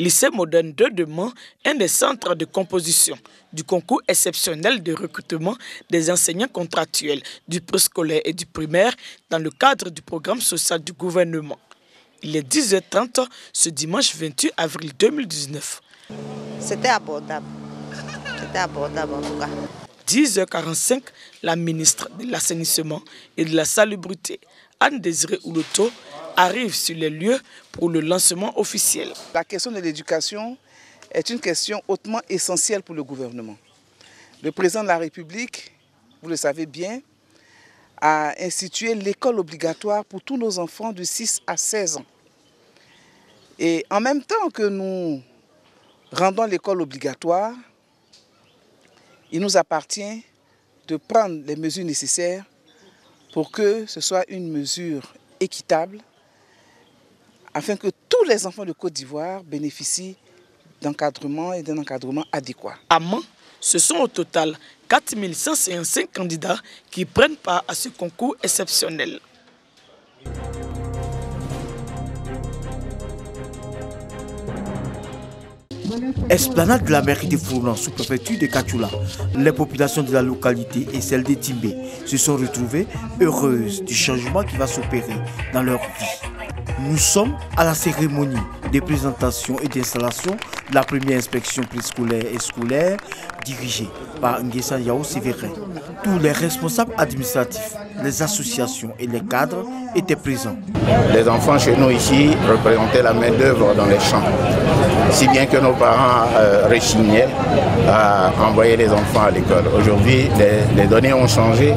Lycée moderne de Mans, un des centres de composition du concours exceptionnel de recrutement des enseignants contractuels du préscolaire et du primaire dans le cadre du programme social du gouvernement. Il est 10h30 ce dimanche 28 avril 2019. C'était abordable. C'était abordable en tout cas. 10h45, la ministre de l'Assainissement et de la Salubrité, Anne-Désirée Ouloto, arrive sur les lieux pour le lancement officiel. La question de l'éducation est une question hautement essentielle pour le gouvernement. Le président de la République, vous le savez bien, a institué l'école obligatoire pour tous nos enfants de 6 à 16 ans. Et en même temps que nous rendons l'école obligatoire, il nous appartient de prendre les mesures nécessaires pour que ce soit une mesure équitable, afin que tous les enfants de Côte d'Ivoire bénéficient d'encadrement et d'un encadrement adéquat. À Mans, ce sont au total 4155 candidats qui prennent part à ce concours exceptionnel. Esplanade de la mairie de Fouran, sous-préfecture de Katoula. Les populations de la localité et celles de Timbé se sont retrouvées heureuses du changement qui va s'opérer dans leur vie. Nous sommes à la cérémonie de présentation et d'installation de la première inspection préscolaire et scolaire dirigée par Nguessan Yao Sévérin. Tous les responsables administratifs, les associations et les cadres étaient présents. Les enfants chez nous ici représentaient la main-d'œuvre dans les champs, si bien que nos parents rechignaient à envoyer les enfants à l'école. Aujourd'hui, les données ont changé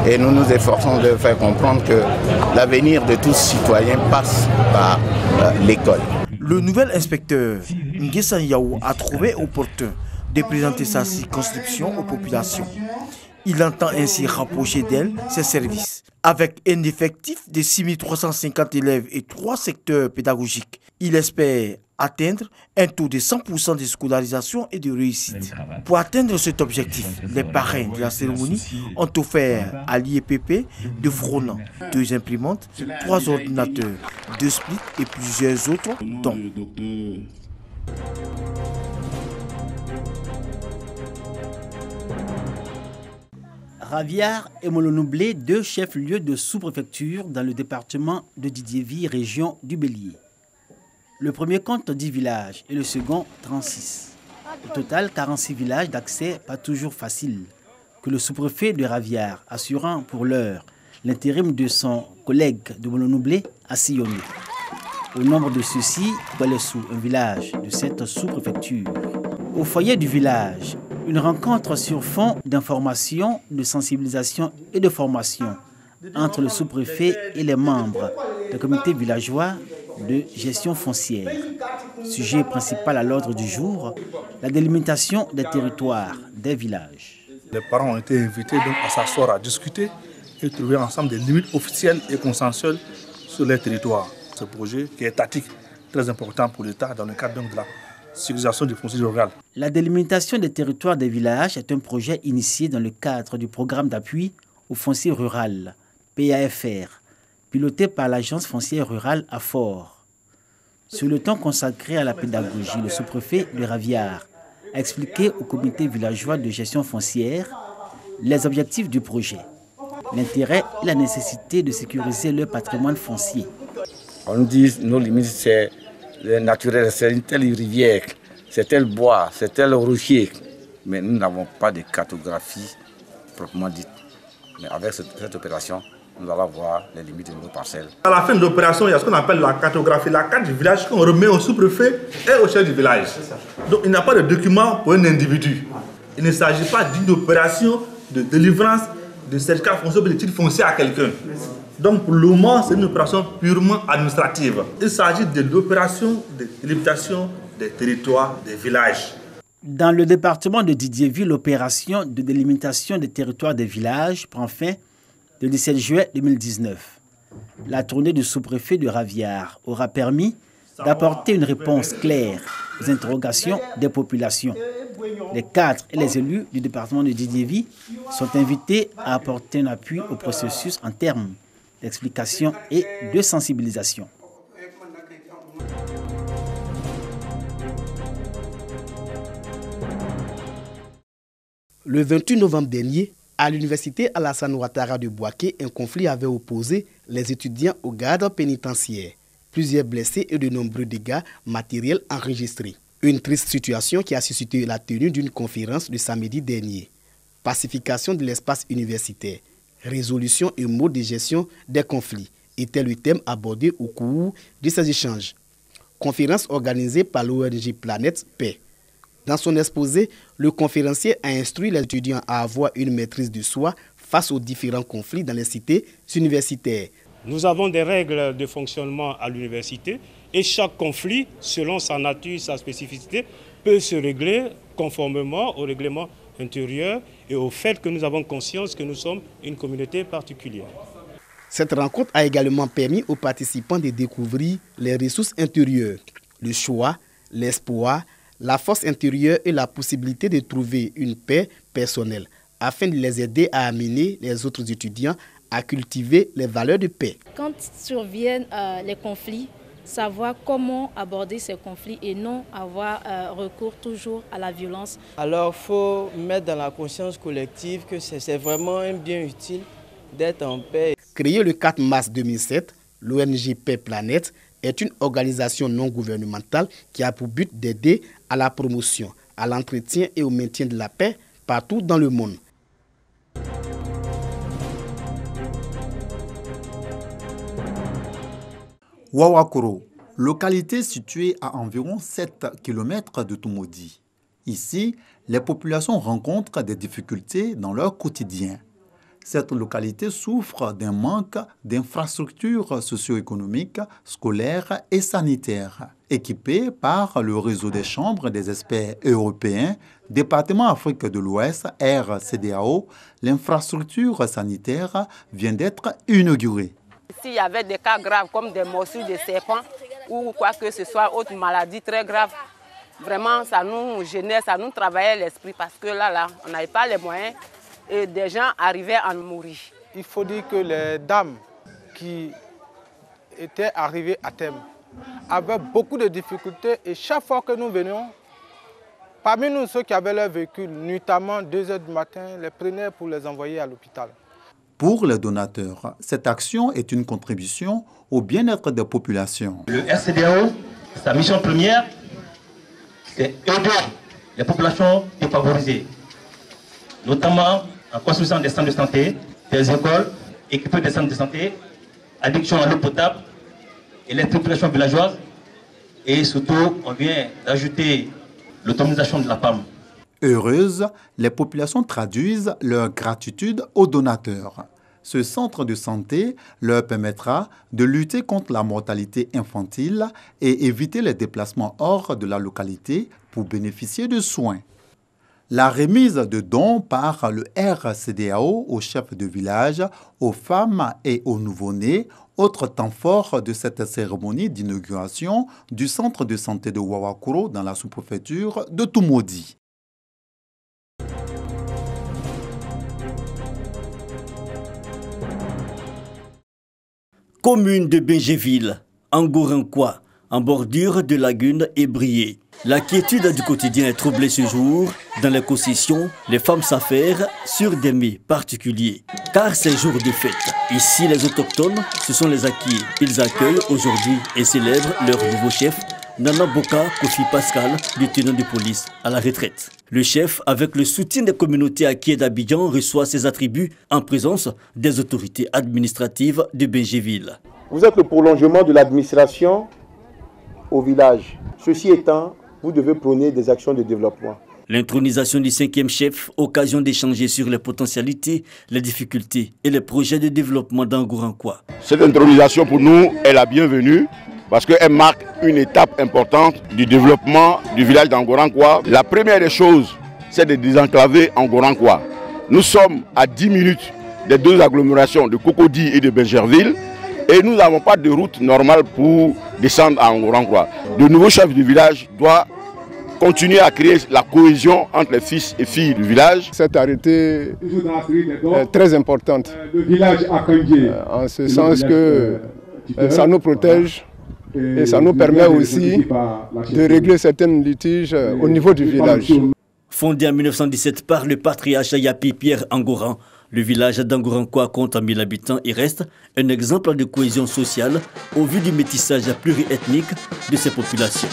et nous nous efforçons de faire comprendre que l'avenir de tous citoyens passe par l'école. Le nouvel inspecteur Nguessan Yao a trouvé opportun de présenter sa circonscription aux populations. Il entend ainsi rapprocher d'elle ses services. Avec un effectif de 6350 élèves et 3 secteurs pédagogiques, il espère atteindre un taux de 100% de scolarisation et de réussite. Pour atteindre cet objectif, les parrains de la cérémonie ont offert à l'IEPP de Fronan 2 imprimantes, 3 ordinateurs, 2 splits et plusieurs autres dons. Raviard et Molonoublé, 2 chefs-lieux de sous-préfecture dans le département de Didiéville, région du Bélier. Le premier compte 10 villages et le second 36. Au total, 46 villages d'accès pas toujours facile, que le sous-préfet de Raviard, assurant pour l'heure l'intérim de son collègue de Molonoublé, a sillonné. Au nombre de ceux-ci, Gualessou, un village de cette sous-préfecture. Au foyer du village, une rencontre sur fond d'information, de sensibilisation et de formation entre le sous-préfet et les membres du comité villageois de gestion foncière. Sujet principal à l'ordre du jour, la délimitation des territoires des villages. Les parents ont été invités donc à s'asseoir, à discuter et trouver ensemble des limites officielles et consensuelles sur les territoires. Ce projet qui est étatique, très important pour l'État dans le cadre donc de la sécurisation du foncier rural. La délimitation des territoires des villages est un projet initié dans le cadre du programme d'appui au foncier rural, PAFR, piloté par l'agence foncière rurale à Fort. Sur le temps consacré à la pédagogie, le sous-préfet de Raviard a expliqué au comité villageois de gestion foncière les objectifs du projet, l'intérêt et la nécessité de sécuriser leur patrimoine foncier. On nous dit que nos limites, c'est le naturel, c'est une telle rivière, c'est tel bois, c'est tel rocher. Mais nous n'avons pas de cartographie proprement dite. Mais avec cette opération, nous allons voir les limites de nos parcelles. À la fin de l'opération, il y a ce qu'on appelle la cartographie, la carte du village qu'on remet au sous-préfet et au chef du village. Donc il n'y a pas de document pour un individu. Il ne s'agit pas d'une opération de délivrance de certificat foncier ou de titre foncier à quelqu'un. Donc pour le moment, c'est une opération purement administrative. Il s'agit de l'opération de délimitation des territoires des villages. Dans le département de Didiéville, l'opération de délimitation des territoires des villages prend fin le 17 juillet 2019. La tournée du sous-préfet de Raviard aura permis d'apporter une réponse claire aux interrogations des populations. Les cadres et les élus du département de Didiéville sont invités à apporter un appui au processus en termes d'explication et de sensibilisation. Le 28 novembre dernier, à l'université Alassane Ouattara de Bouaké, un conflit avait opposé les étudiants aux gardes pénitentiaires. Plusieurs blessés et de nombreux dégâts matériels enregistrés. Une triste situation qui a suscité la tenue d'une conférence le samedi dernier. Pacification de l'espace universitaire, résolution et mode de gestion des conflits était le thème abordé au cours de ces échanges. Conférence organisée par l'ONG Planète Paix. Dans son exposé, le conférencier a instruit les étudiants à avoir une maîtrise de soi face aux différents conflits dans les cités universitaires. Nous avons des règles de fonctionnement à l'université et chaque conflit, selon sa nature, sa spécificité, peut se régler conformément au règlement intérieur et au fait que nous avons conscience que nous sommes une communauté particulière. Cette rencontre a également permis aux participants de découvrir les ressources intérieures, le choix, l'espoir, la force intérieure et la possibilité de trouver une paix personnelle afin de les aider à amener les autres étudiants à cultiver les valeurs de paix. Quand surviennent les conflits, savoir comment aborder ces conflits et non avoir recours toujours à la violence. Alors il faut mettre dans la conscience collective que c'est vraiment un bien utile d'être en paix. Créée le 4 mars 2007, l'ONG Paix Planète est une organisation non gouvernementale qui a pour but d'aider à la promotion, à l'entretien et au maintien de la paix partout dans le monde. Wawakoro, localité située à environ 7 km de Tumodi. Ici, les populations rencontrent des difficultés dans leur quotidien. Cette localité souffre d'un manque d'infrastructures socio-économiques, scolaires et sanitaires. Équipée par le réseau des chambres des experts européens, département Afrique de l'Ouest, RCDAO, l'infrastructure sanitaire vient d'être inaugurée. S'il y avait des cas graves comme des morsures de serpents ou quoi que ce soit, autre maladie très grave, vraiment ça nous gênait, ça nous travaillait l'esprit parce que là, on n'avait pas les moyens et des gens arrivaient à mourir. Il faut dire que les dames qui étaient arrivées à terme avaient beaucoup de difficultés et chaque fois que nous venions, parmi nous ceux qui avaient leur véhicule, nuitamment 2 h du matin, les prenaient pour les envoyer à l'hôpital. Pour les donateurs, cette action est une contribution au bien-être des populations. Le RCDAO, sa mission première, c'est aider les populations défavorisées, notamment en construisant des centres de santé, des écoles, équipées des centres de santé, addiction à l'eau potable, électrification villageoise et surtout, on vient d'ajouter l'autonomisation de la femme. Heureuses, les populations traduisent leur gratitude aux donateurs. Ce centre de santé leur permettra de lutter contre la mortalité infantile et éviter les déplacements hors de la localité pour bénéficier de soins. La remise de dons par le RCDAO aux chefs de village, aux femmes et aux nouveau-nés, autre temps fort de cette cérémonie d'inauguration du centre de santé de Wawakoro dans la sous-préfecture de Tumodi. Commune de Bingéville, en Gourankwa, en bordure de lagune ébriée. La quiétude du quotidien est troublée ce jour. Dans les concessions, les femmes s'affairent sur des mets particuliers. Car c'est jour de fête. Ici, les autochtones, ce sont les acquis. Ils accueillent aujourd'hui et célèbrent leur nouveau chef, Nana Boka Kofi Pascal, lieutenant de police à la retraite. Le chef, avec le soutien des communautés acquises d'Abidjan, reçoit ses attributs en présence des autorités administratives de Bingéville. Vous êtes le prolongement de l'administration au village. Ceci étant, vous devez prôner des actions de développement. L'intronisation du 5e chef, occasion d'échanger sur les potentialités, les difficultés et les projets de développement d'Angourankwa. Cette intronisation pour nous est la bienvenue parce qu'elle marque une étape importante du développement du village d'Angourankwa. La première des choses, c'est de désenclaver Angourankwa. Nous sommes à 10 minutes des 2 agglomérations de Cocody et de Bergerville et nous n'avons pas de route normale pour descendre à Angourankwa. Le nouveau chef du village doit continuer à créer la cohésion entre les fils et filles du village. Cet arrêté est très important en ce sens que ça nous protège et ça nous permet aussi de régler certains litiges au niveau du village. Fondé en 1917 par le patriarche Yapi Pierre Angoran, le village d'Angorankwa compte 1000 habitants et reste un exemple de cohésion sociale au vu du métissage pluriethnique de ses populations.